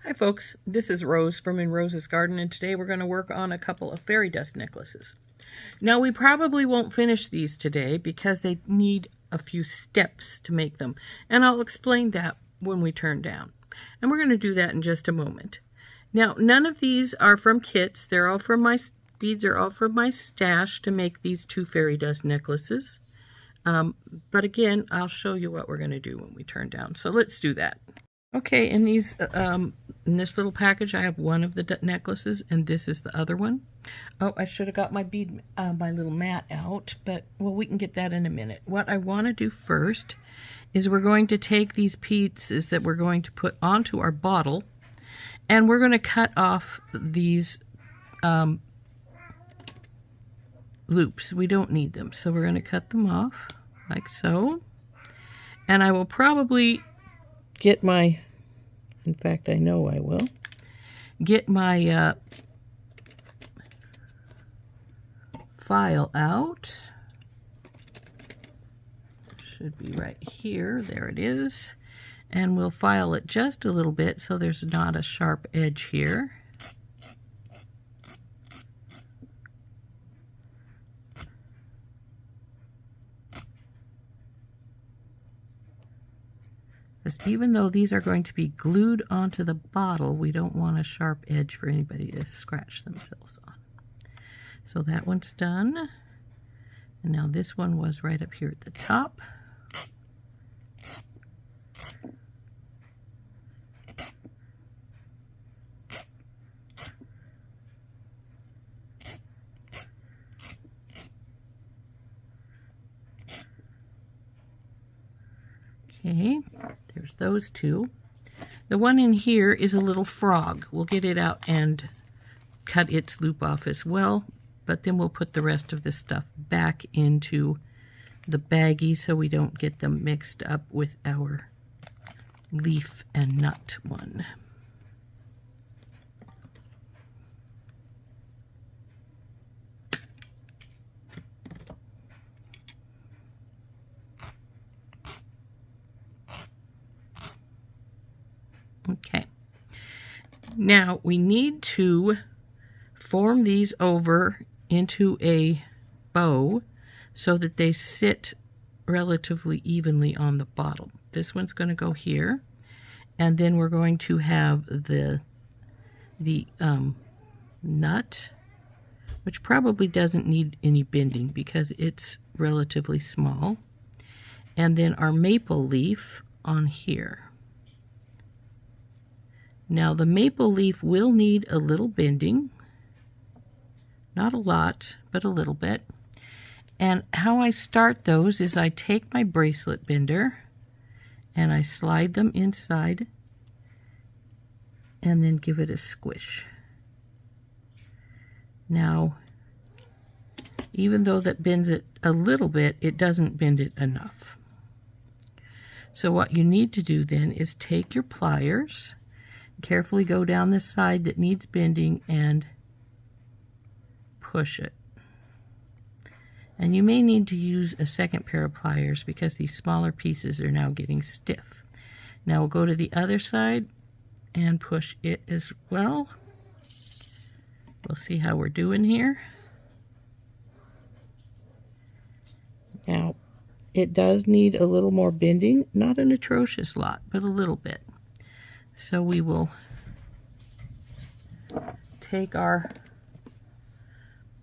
Hi folks, this is Rose from In Rose's Garden, and today we're going to work on a couple of fairy dust necklaces. Now we probably won't finish these today because they need a few steps to make them, and I'll explain that when we turn down. And we're going to do that in just a moment. Now none of these are from kits, they're all from my beads, are all from my stash to make these two fairy dust necklaces. But again, I'll show you what we're going to do when we turn down. So let's do that. Okay, in these in this little package, I have one of the necklaces, and this is the other one. Oh, I should have got my bead, my little mat out, but well, we can get that in a minute. What I want to do first is we're going to take these pieces that we're going to put onto our bottle, and we're going to cut off these loops. We don't need them, so we're going to cut them off like so. And I will probably get my, in fact, I know I will, get my file out. Should be right here. There it is. And we'll file it just a little bit so there's not a sharp edge here. Even though these are going to be glued onto the bottle, we don't want a sharp edge for anybody to scratch themselves on. So that one's done. And now this one was right up here at the top. Okay, there's those two. The one in here is a little frog. We'll get it out and cut its loop off as well, but then we'll put the rest of this stuff back into the baggie so we don't get them mixed up with our leaf and nut one. Okay, now we need to form these over into a bow so that they sit relatively evenly on the bottom. This one's going to go here, and then we're going to have the nut, which probably doesn't need any bending because it's relatively small, and then our maple leaf on here. Now the maple leaf will need a little bending, not a lot, but a little bit. And how I start those is I take my bracelet bender and I slide them inside and then give it a squish. Now, even though that bends it a little bit, it doesn't bend it enough. So what you need to do then is take your pliers, carefully go down this side that needs bending and push it. And you may need to use a second pair of pliers because these smaller pieces are now getting stiff. Now we'll go to the other side and push it as well. We'll see how we're doing here. Now it does need a little more bending, not an atrocious lot, but a little bit. So we will take our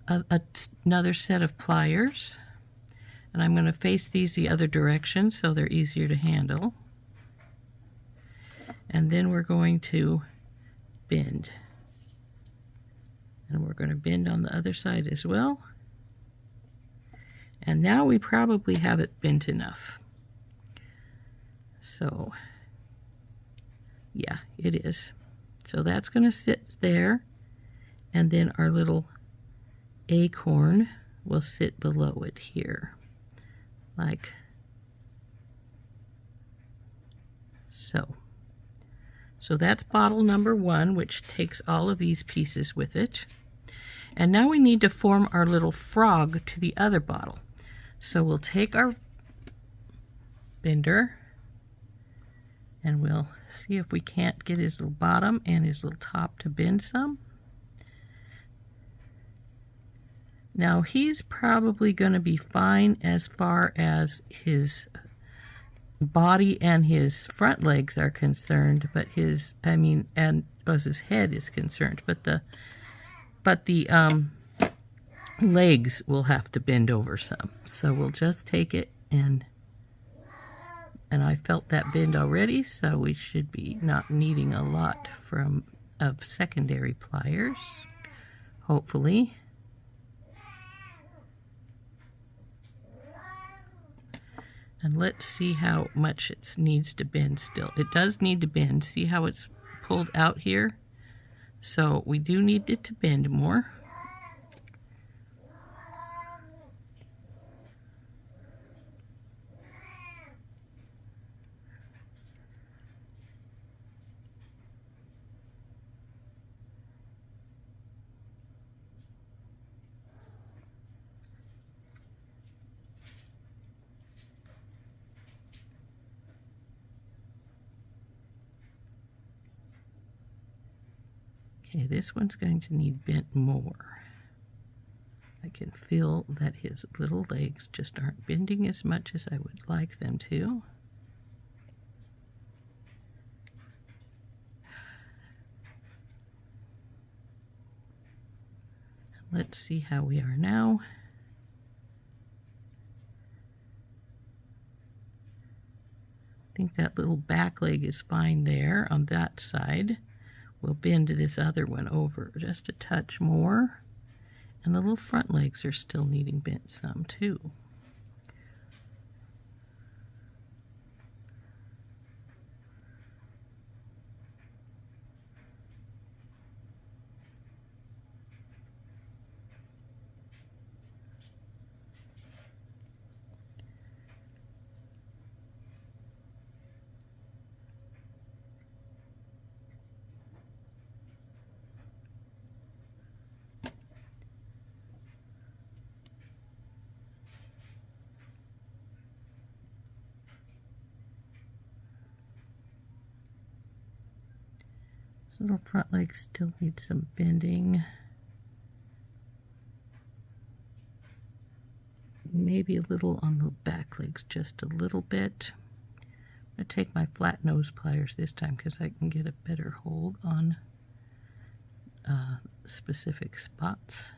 another set of pliers, and I'm going to face these the other direction so they're easier to handle. And then we're going to bend. And we're going to bend on the other side as well. And now we probably have it bent enough. So yeah, it is. So that's going to sit there, and then our little acorn will sit below it here, like so. So that's bottle number one, which takes all of these pieces with it. And now we need to form our little frog to the other bottle. So we'll take our bender And we'll see if we can't get his little bottom and his little top to bend some. Now he's probably going to be fine as far as his body and his front legs are concerned, but his, and as his head is concerned, but the legs will have to bend over some. So we'll just take it and I felt that bend already, so we should be not needing a lot of secondary pliers, hopefully. And let's see how much it needs to bend still. It does need to bend. See how it's pulled out here? So we do need it to bend more. Okay, this one's going to need bent more. I can feel that his little legs just aren't bending as much as I would like them to. Let's see how we are now. I think that little back leg is fine there on that side. We'll bend this other one over just a touch more. And the little front legs are still needing bent some too. This little front leg still needs some bending. Maybe a little on the back legs, just a little bit. I'm going to take my flat nose pliers this time because I can get a better hold on specific spots.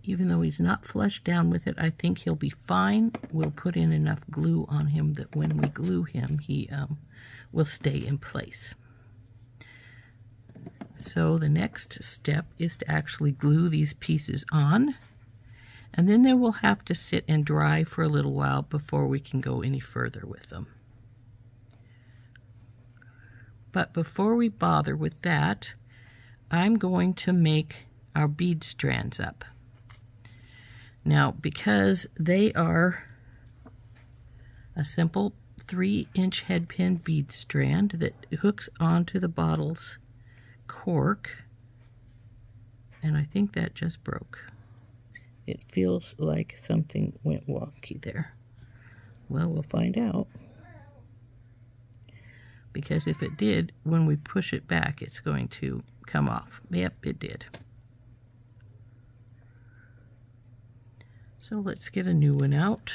Even though he's not flushed down with it, I think he'll be fine. We'll put in enough glue on him that when we glue him, he will stay in place. So the next step is to actually glue these pieces on, and then they will have to sit and dry for a little while before we can go any further with them. But before we bother with that, I'm going to make our bead strands up. Now, because they are a simple 3-inch head pin bead strand that hooks onto the bottle's cork, and I think that just broke. It feels like something went wonky there. Well, we'll find out. Because if it did, when we push it back, it's going to come off. Yep, it did. So let's get a new one out.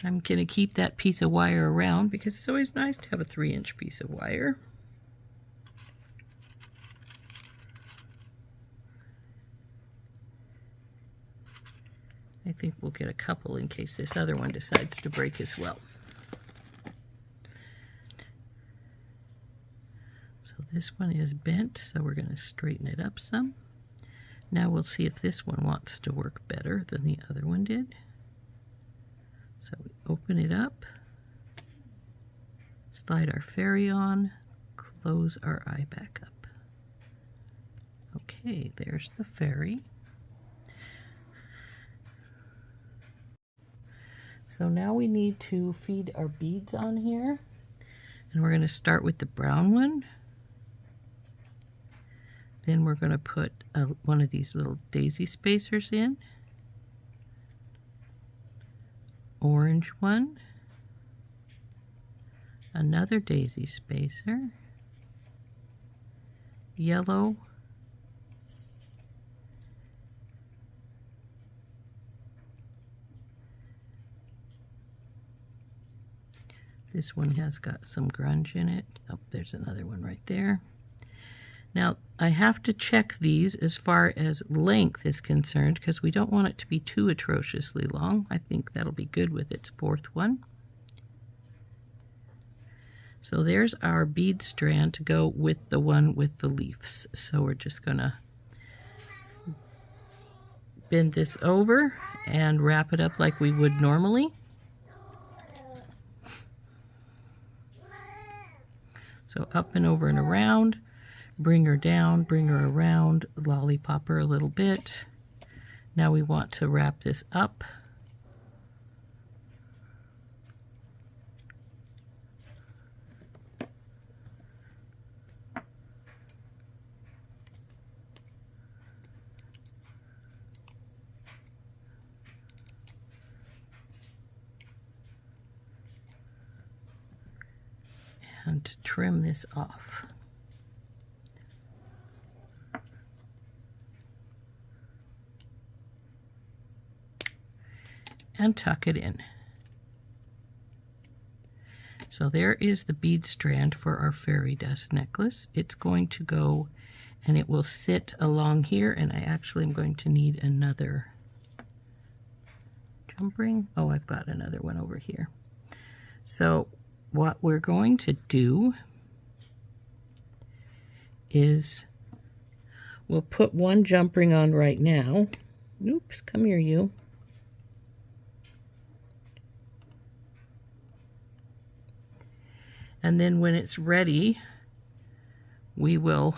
I'm going to keep that piece of wire around because it's always nice to have a 3-inch piece of wire. I think we'll get a couple in case this other one decides to break as well. So this one is bent, so we're going to straighten it up some. Now we'll see if this one wants to work better than the other one did. So we open it up, slide our fairy on, close our eye back up. Okay, there's the fairy. So now we need to feed our beads on here. And we're going to start with the brown one. Then we're going to put one of these little daisy spacers in. Orange one. Another daisy spacer. Yellow. This one has got some grunge in it. Oh, there's another one right there. Now, I have to check these as far as length is concerned because we don't want it to be too atrociously long. I think that'll be good with its fourth one. So there's our bead strand to go with the one with the leaves. So we're just going to bend this over and wrap it up like we would normally. So up and over and around, bring her down, bring her around, lollipop her a little bit. Now we want to wrap this up. And to trim this off. And tuck it in. So there is the bead strand for our fairy dust necklace. It's going to go and it will sit along here, and I actually am going to need another jump ring. Oh, I've got another one over here. So what we're going to do is we'll put one jump ring on right now. Oops, come here, you. And then when it's ready, we'll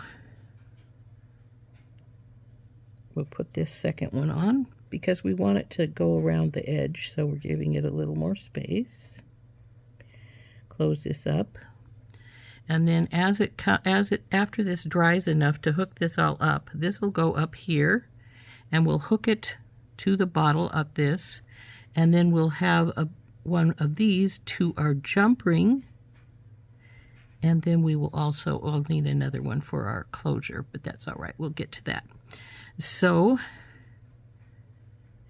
put this second one on because we want it to go around the edge, so we're giving it a little more space. Close this up, and then after this dries enough to hook this all up, this will go up here, and we'll hook it to the bottle of this, and then we'll have one of these to our jump ring, and then we will also I'll need another one for our closure, but that's all right. We'll get to that. So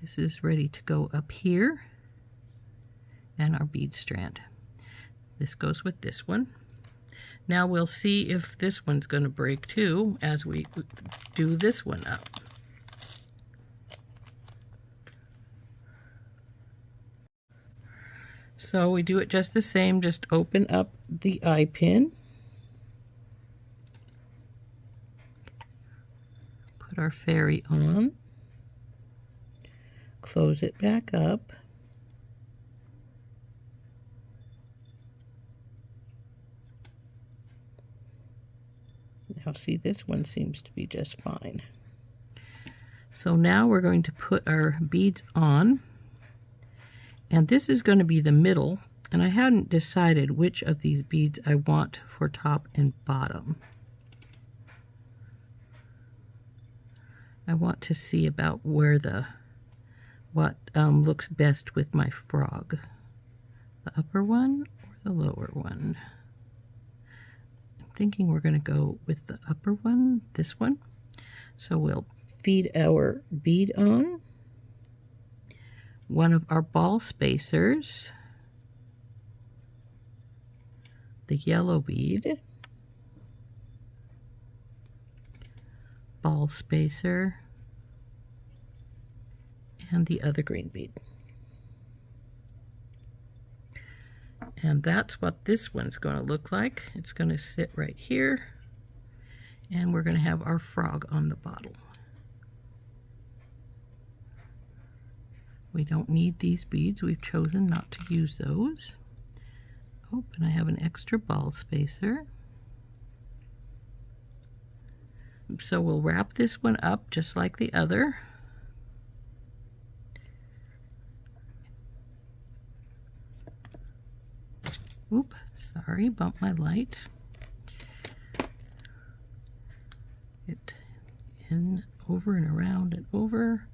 this is ready to go up here, and our bead strand. This goes with this one. Now we'll see if this one's going to break too as we do this one up. So we do it just the same, just open up the eye pin, put our fairy on, close it back up, now see, this one seems to be just fine. So now we're going to put our beads on, and this is going to be the middle, and I hadn't decided which of these beads I want for top and bottom. I want to see about where what looks best with my frog. The upper one or the lower one? I'm thinking we're going to go with the upper one, this one. So we'll feed our bead on, one of our ball spacers, the yellow bead, ball spacer, and the other green bead. And that's what this one's going to look like. It's going to sit right here. And we're going to have our frog on the bottle. We don't need these beads. We've chosen not to use those. Oh, and I have an extra ball spacer. So we'll wrap this one up just like the other. Oop, sorry, bumped my light. It in, over and around and over.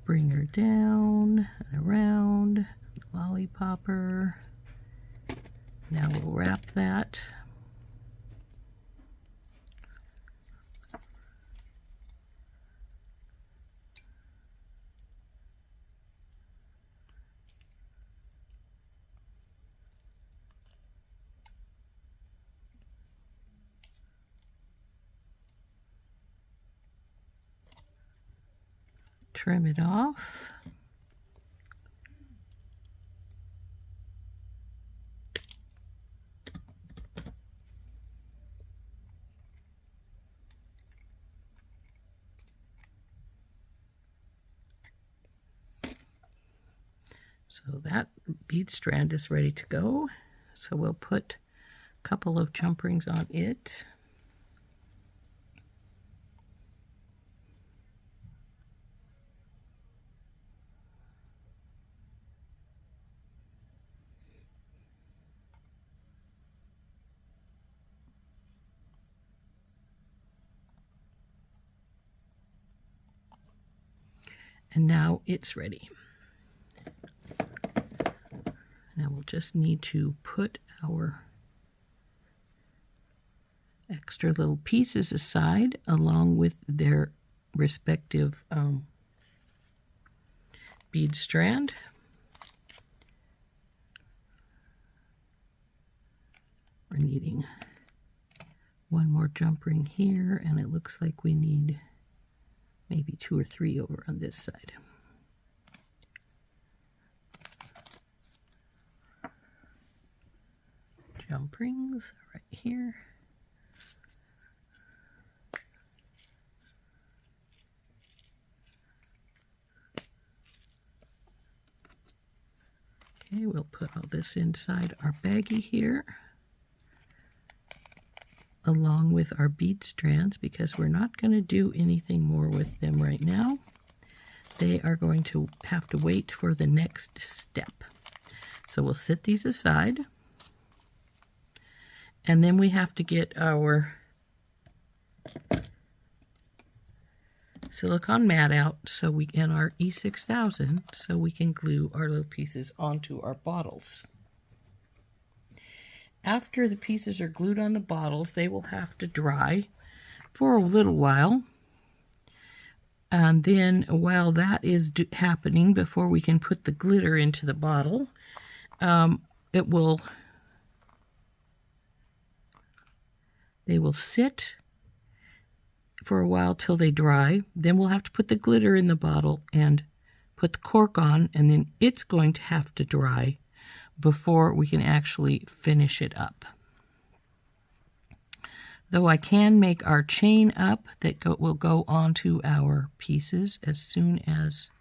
Bring her down and around. Lollipopper. Now we'll wrap that. Trim it off. So that bead strand is ready to go. So we'll put a couple of jump rings on it. And now it's ready. Now we'll just need to put our extra little pieces aside along with their respective bead strand. We're needing one more jump ring here, and it looks like we need maybe 2 or 3 over on this side. Jump rings right here. Okay, we'll put all this inside our baggie here, along with our bead strands, because we're not going to do anything more with them right now. They are going to have to wait for the next step. So we'll set these aside. And then we have to get our silicone mat out and our E6000 so we can glue our little pieces onto our bottles. After the pieces are glued on the bottles, they will have to dry for a little while. And then while that is happening, before we can put the glitter into the bottle, they will sit for a while till they dry. Then we'll have to put the glitter in the bottle and put the cork on, and then it's going to have to dry before we can actually finish it up. Though I can make our chain up that will go onto our pieces as soon as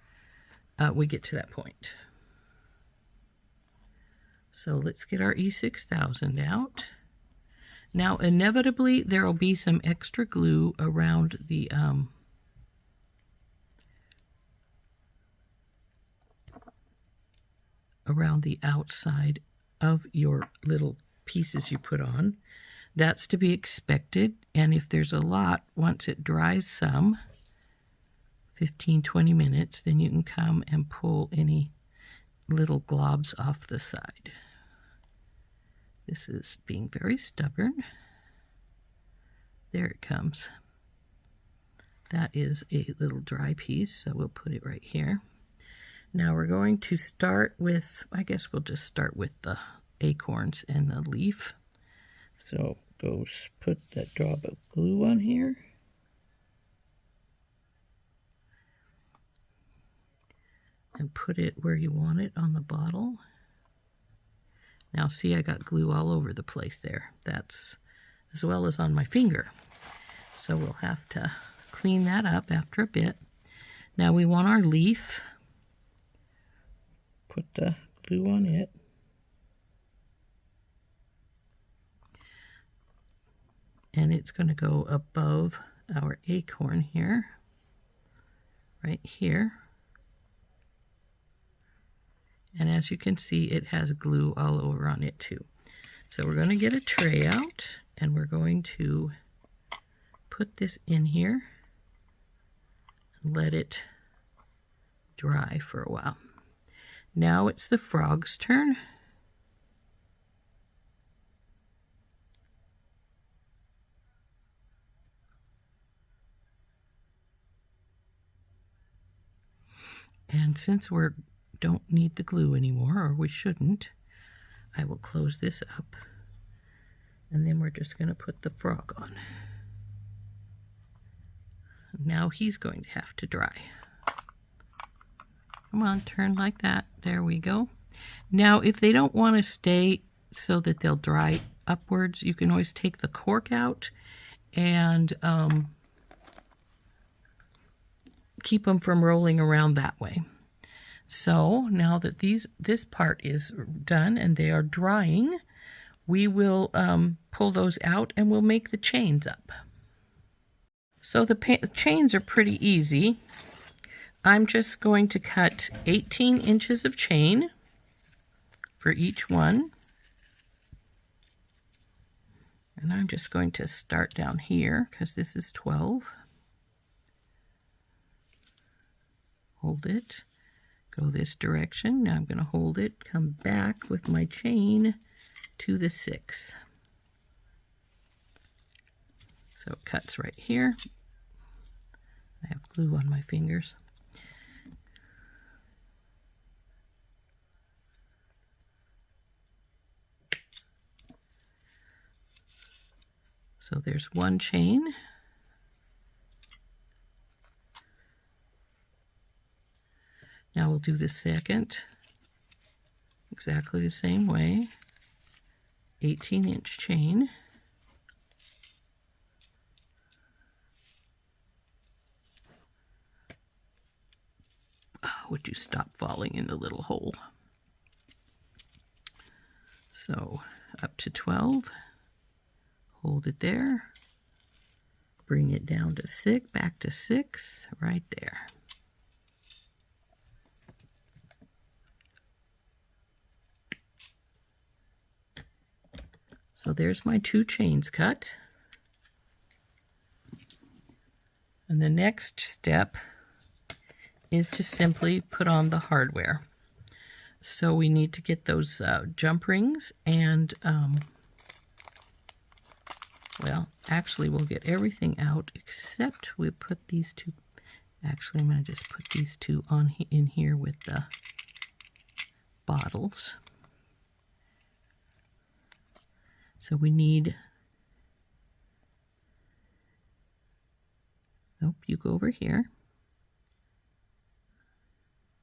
we get to that point. So let's get our E6000 out. Now, inevitably, there will be some extra glue around the outside of your little pieces you put on. That's to be expected, and if there's a lot, once it dries some, 15-20 minutes, then you can come and pull any little globs off the side. This is being very stubborn. There it comes. That is a little dry piece, so we'll put it right here. Now we're going to start with, I guess we'll just start with the acorns and the leaf. So go put that drop of glue on here. And put it where you want it on the bottle. Now see, I got glue all over the place there. That's as well as on my finger. So we'll have to clean that up after a bit. Now we want our leaf. Put the glue on it. And it's going to go above our acorn here, right here. And as you can see, it has glue all over on it too. So we're going to get a tray out, and we're going to put this in here and let it dry for a while. Now it's the frog's turn. And since we don't need the glue anymore, or we shouldn't, I will close this up. And then we're just going to put the frog on. Now he's going to have to dry. Come on, turn like that. There we go. Now, if they don't want to stay so that they'll dry upwards, you can always take the cork out and keep them from rolling around that way. So now that this part is done and they are drying, we will pull those out and we'll make the chains up. So the chains are pretty easy. I'm just going to cut 18 inches of chain for each one. And I'm just going to start down here because this is 12. Hold it, go this direction. Now I'm going to hold it, come back with my chain to the 6. So it cuts right here. I have glue on my fingers. So there's one chain. Now we'll do the second exactly the same way. 18-inch chain. Oh, would you stop falling in the little hole? So up to 12. Hold it there. Bring it down to 6, back to 6, right there. So there's my 2 chains cut. And the next step is to simply put on the hardware. So we need to get those jump rings and, well, actually we'll get everything out except we put these 2, actually I'm going to just put these 2 on in here with the bottles. So we need, nope, you go over here.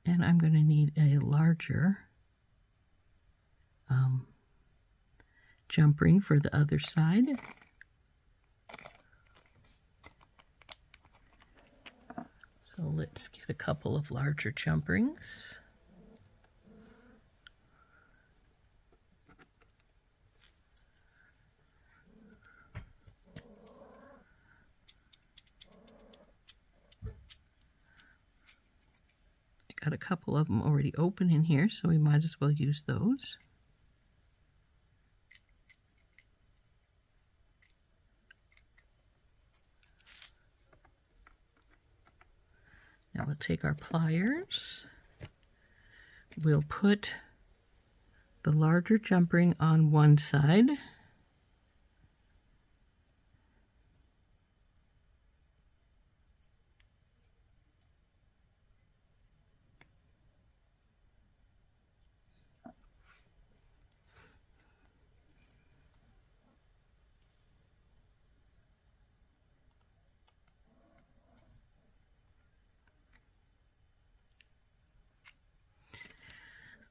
And I'm going to need a larger jump ring for the other side. So let's get a couple of larger jump rings. Got a couple of them already open in here, so we might as well use those. Now we'll take our pliers. We'll put the larger jump ring on one side.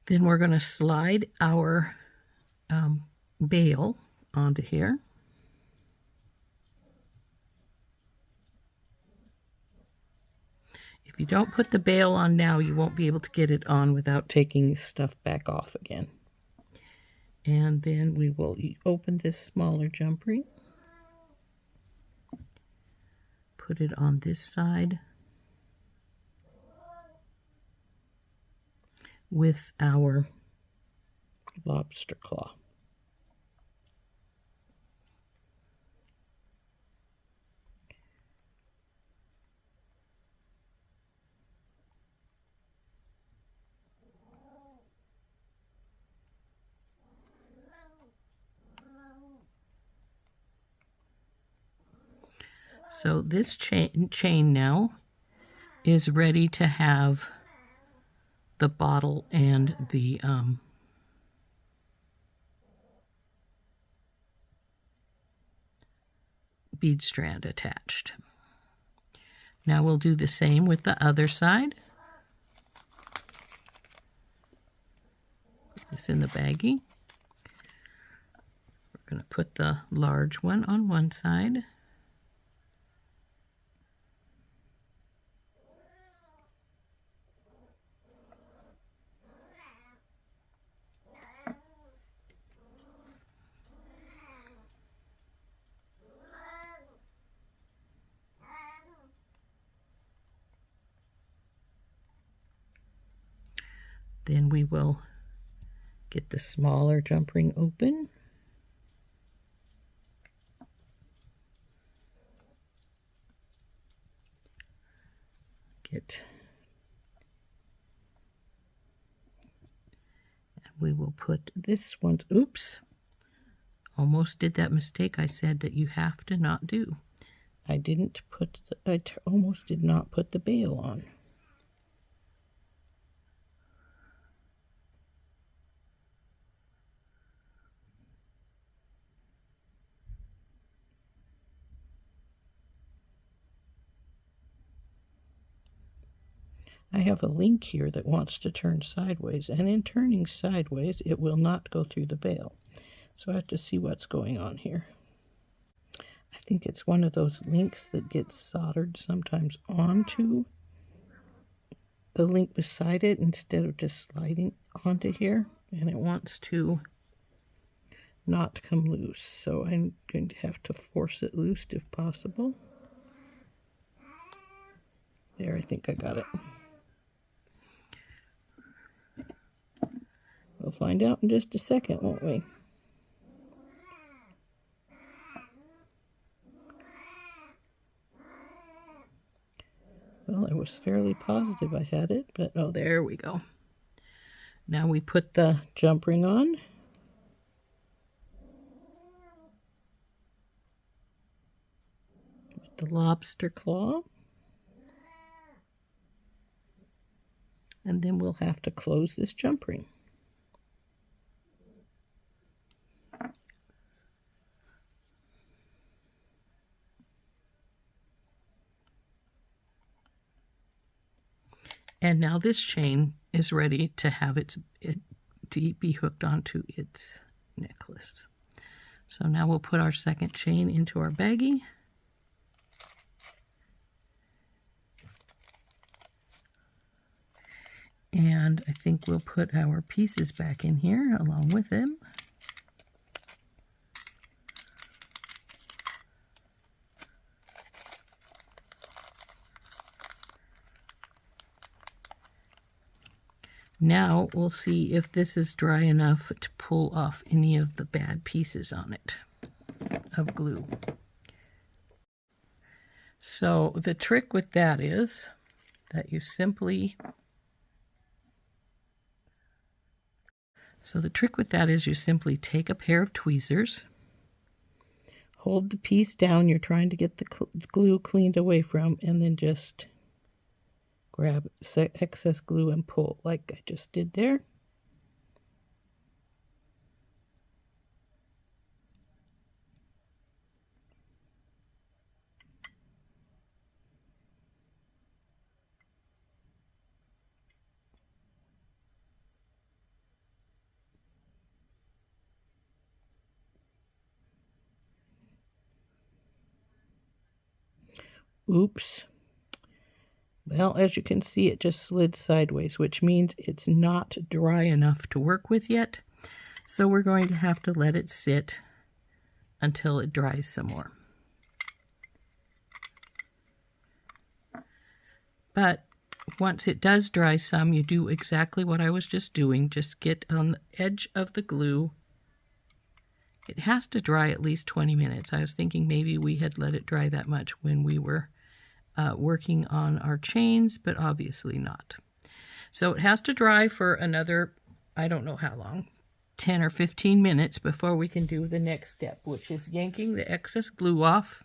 Then we're going to slide our bail onto here. If you don't put the bail on now, you won't be able to get it on without taking stuff back off again. And then we will open this smaller jump ring. Put it on this side with our lobster claw. So this chain now is ready to have the bottle and the bead strand attached. Now we'll do the same with the other side. Put this in the baggie. We're going to put the large one on one side. Then we will get the smaller jump ring open. And we will put this one, oops, almost did that mistake I said that you have to not do. I almost did not put the bail on. I have a link here that wants to turn sideways, and in turning sideways, it will not go through the bail. So I have to see what's going on here. I think it's one of those links that gets soldered sometimes onto the link beside it instead of just sliding onto here, and it wants to not come loose. So I'm going to have to force it loose if possible. There, I think I got it. We'll find out in just a second, won't we? Well, I was fairly positive I had it, but oh, there we go. Now we put the jump ring on. With the lobster claw. And then we'll have to close this jump ring. And now this chain is ready to have to be hooked onto its necklace. So now we'll put our second chain into our baggie. And I think we'll put our pieces back in here along with them. Now we'll see if this is dry enough to pull off any of the bad pieces on it of glue. So the trick with that is that you simply take a pair of tweezers, hold the piece down you're trying to get the glue cleaned away from, and then just grab excess glue and pull like I just did there. Oops. Well, as you can see, it just slid sideways, which means it's not dry enough to work with yet. So we're going to have to let it sit until it dries some more. But once it does dry some, you do exactly what I was just doing. Just get on the edge of the glue. It has to dry at least 20 minutes. I was thinking maybe we had let it dry that much when we were working on our chains, but obviously not. So it has to dry for another, I don't know how long, 10 or 15 minutes before we can do the next step, which is yanking the excess glue off.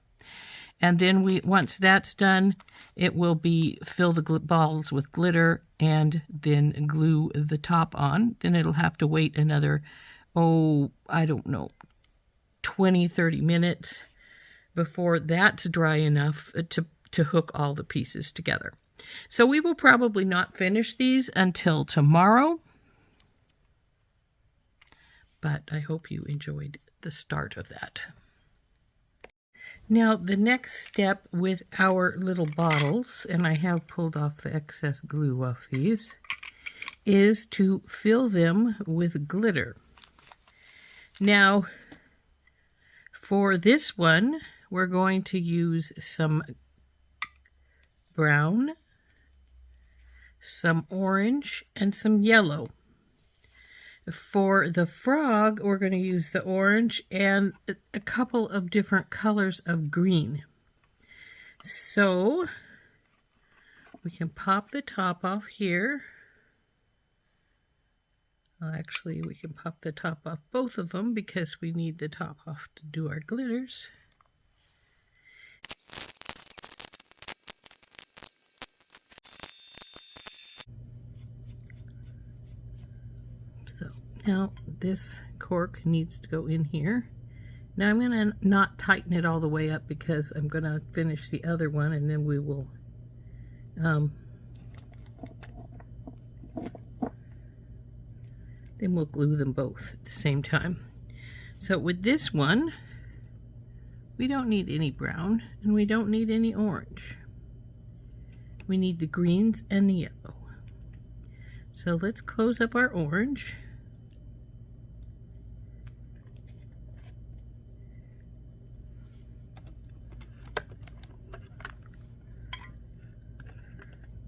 And then once that's done, it will be fill the bottles with glitter and then glue the top on. Then it'll have to wait another, I don't know, 20, 30 minutes before that's dry enough to hook all the pieces together. So we will probably not finish these until tomorrow. But I hope you enjoyed the start of that. Now the next step with our little bottles, and I have pulled off the excess glue off these, is to fill them with glitter. Now for this one, we're going to use some brown, some orange, and some yellow. For the frog, we're going to use the orange and a couple of different colors of green. So we can pop the top off here. Well, actually, we can pop the top off both of them because we need the top off to do our glitters. So now this cork needs to go in here. Now I'm going to not tighten it all the way up because I'm going to finish the other one and then we will glue them both at the same time. So with this one, we don't need any brown and we don't need any orange. We need the greens and the yellow. So let's close up our orange.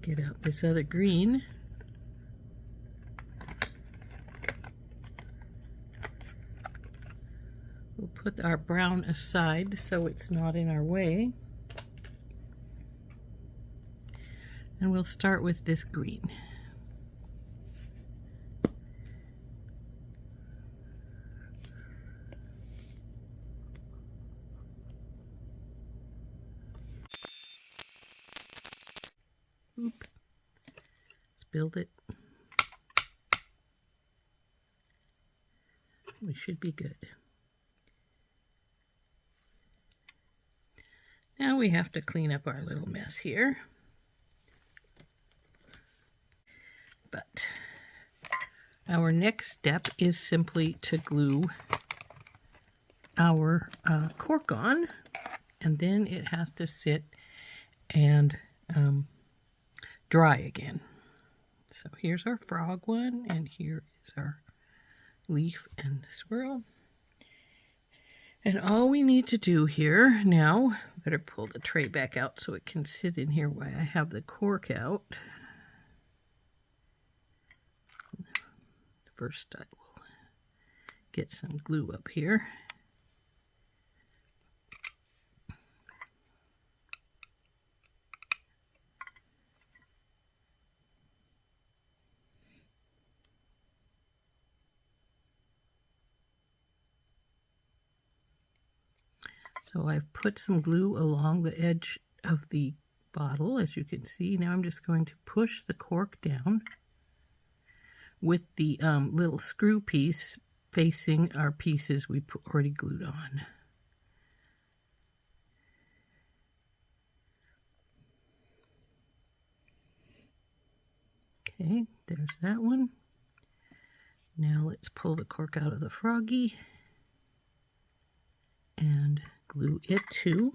Get out this other green. We'll put our brown aside so it's not in our way. And we'll start with this green. Oop. Spilled it. We should be good. Now we have to clean up our little mess here. But our next step is simply to glue our cork on, and then it has to sit and dry again. So here's our frog one, and here is our leaf and swirl. And all we need to do here now, better pull the tray back out so it can sit in here while I have the cork out. First I will get some glue up here. So I've put some glue along the edge of the bottle, as you can see. Now I'm just going to push the cork down with the little screw piece facing our pieces we already glued on. Okay, there's that one. Now let's pull the cork out of the froggy and glue it too.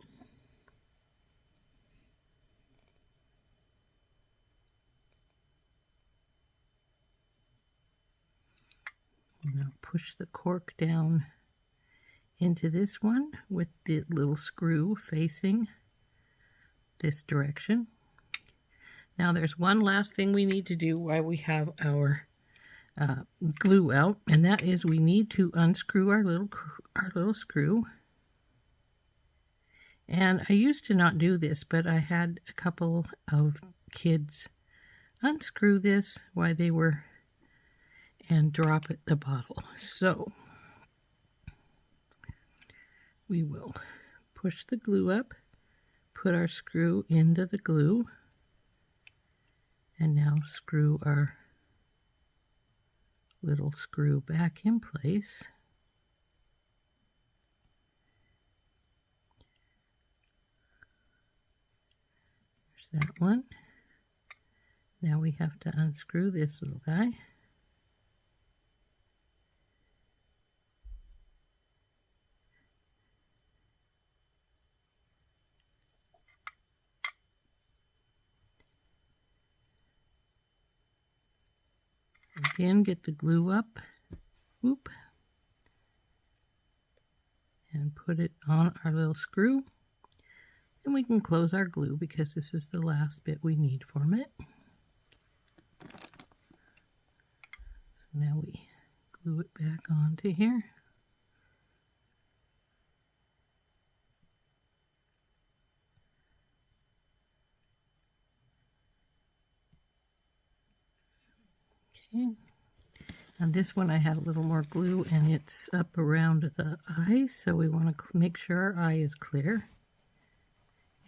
push the cork down into this one with the little screw facing this direction. Now there's one last thing we need to do while we have our glue out, and that is we need to unscrew our little screw. And I used to not do this, but I had a couple of kids unscrew this while they were and drop the bottle. So we will push the glue up, put our screw into the glue, and now screw our little screw back in place. There's that one. Now we have to unscrew this little guy. Again, get the glue up, whoop, and put it on our little screw. Then we can close our glue because this is the last bit we need from it. So now we glue it back onto here. Okay. On this one I have a little more glue and it's up around the eye, so we want to make sure our eye is clear.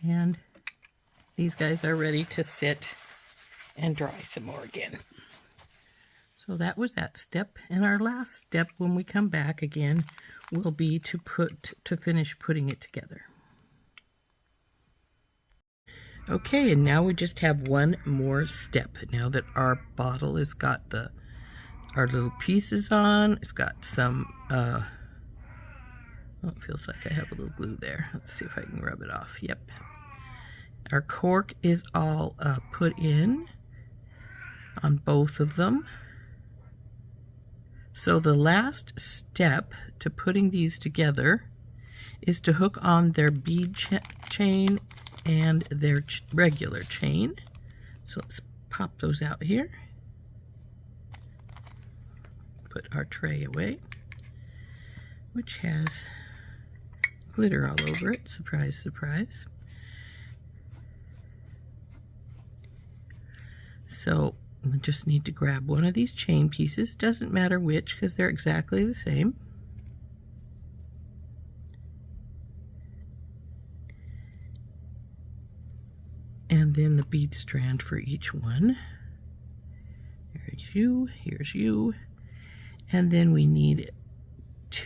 And these guys are ready to sit and dry some more again. So that was that step, and our last step when we come back again will be to finish putting it together. Okay, and now we just have one more step. Now that our bottle has got our little pieces on, it's got some, oh, it feels like I have a little glue there. Let's see if I can rub it off. Yep. Our cork is all put in on both of them. So the last step to putting these together is to hook on their bead chain and their regular chain. So let's pop those out here. Put our tray away, which has glitter all over it. Surprise, surprise. So we just need to grab one of these chain pieces. Doesn't matter which because they're exactly the same. And then the bead strand for each one. Here's you. And then we need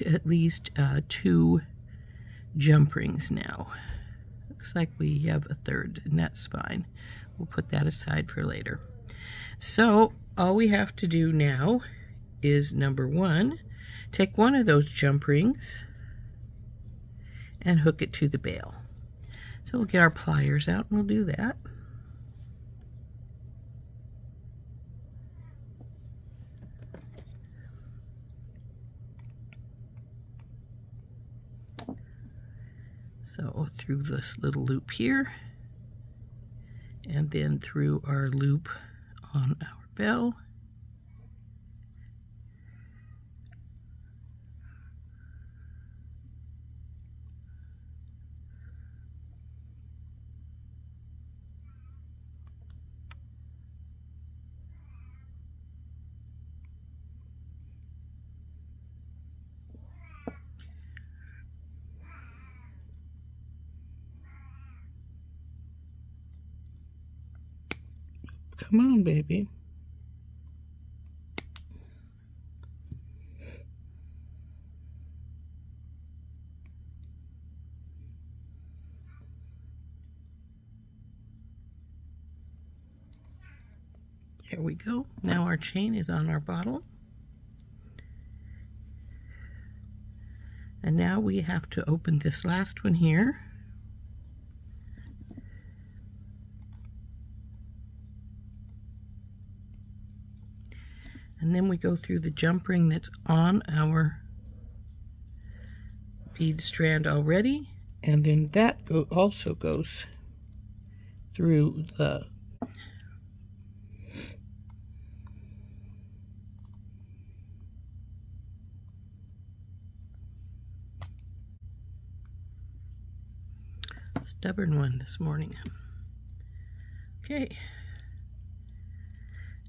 at least 2 jump rings now. Looks like we have a third, and that's fine. We'll put that aside for later. So all we have to do now is, number 1, take one of those jump rings and hook it to the bail. So we'll get our pliers out and we'll do that. So through this little loop here, and then through our loop on our bell. Come on, baby. There we go. Now our chain is on our bottle. And now we have to open this last one here. And then we go through the jump ring that's on our bead strand already, and then that also goes through the stubborn one this morning. Okay,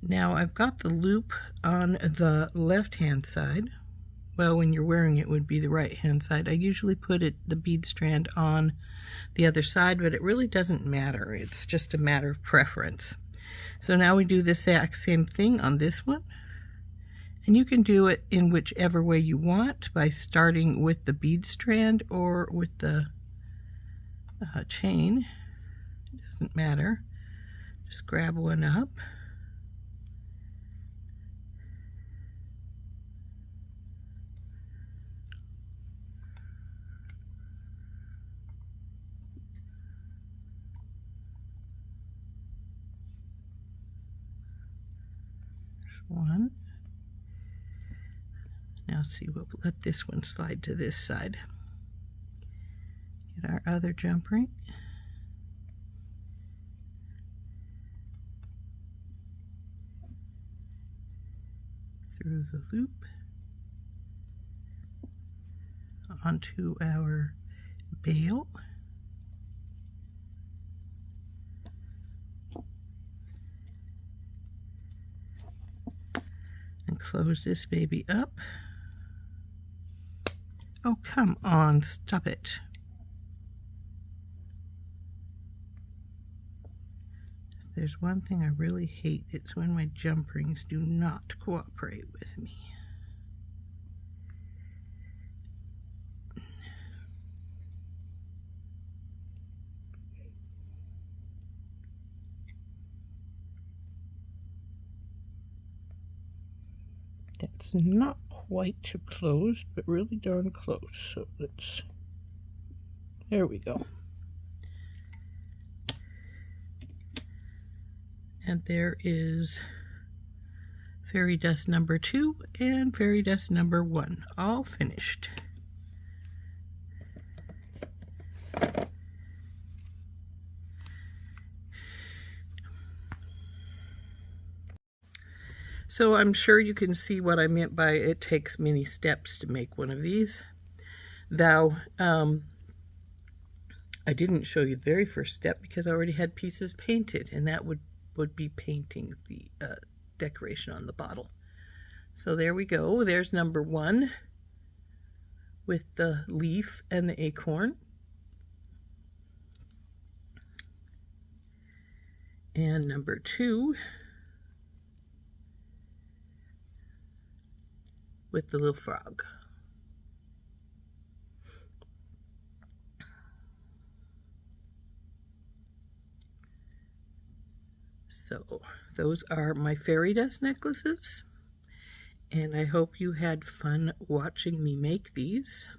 now I've got the loop on the left hand side. Well, when you're wearing it would be the right hand side. I usually put the bead strand on the other side, but it really doesn't matter. It's just a matter of preference. So now we do the exact same thing on this one. And you can do it in whichever way you want, by starting with the bead strand or with the chain. It doesn't matter. Just grab one up. One. Now see, we'll let this one slide to this side. Get our other jump ring. Through the loop onto our bail. And close this baby up. Oh, come on, stop it. If there's one thing I really hate, it's when my jump rings do not cooperate with me. That's not quite too close, but really darn close. So there we go. And there is fairy dust number 2 and fairy dust number 1, all finished. So I'm sure you can see what I meant by it takes many steps to make one of these. Though I didn't show you the very first step because I already had pieces painted, and that would be painting the decoration on the bottle. So there we go. There's number 1 with the leaf and the acorn. And number 2 with the little frog. So those are my fairy dust necklaces, and I hope you had fun watching me make these.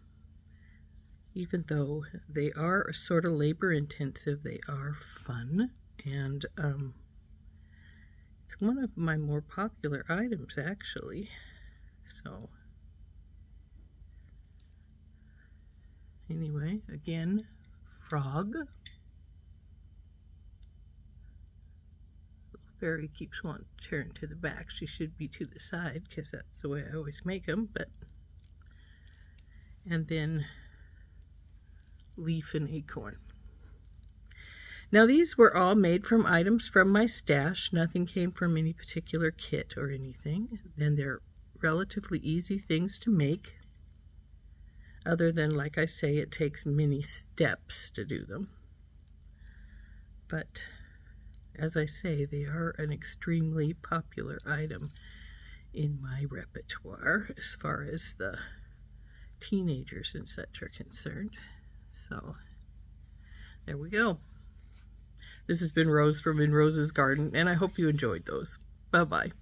Even though they are sort of labor intensive, they are fun, and it's one of my more popular items actually. So anyway, again, frog. Little fairy keeps wanting to turn to the back. She should be to the side because that's the way I always make them. And then leaf and acorn. Now these were all made from items from my stash. Nothing came from any particular kit or anything. And they're relatively easy things to make, other than, like I say, it takes many steps to do them. But as I say, they are an extremely popular item in my repertoire as far as the teenagers and such are concerned. So there we go. This has been Rose from In Rose's Garden, and I hope you enjoyed those. Bye-bye.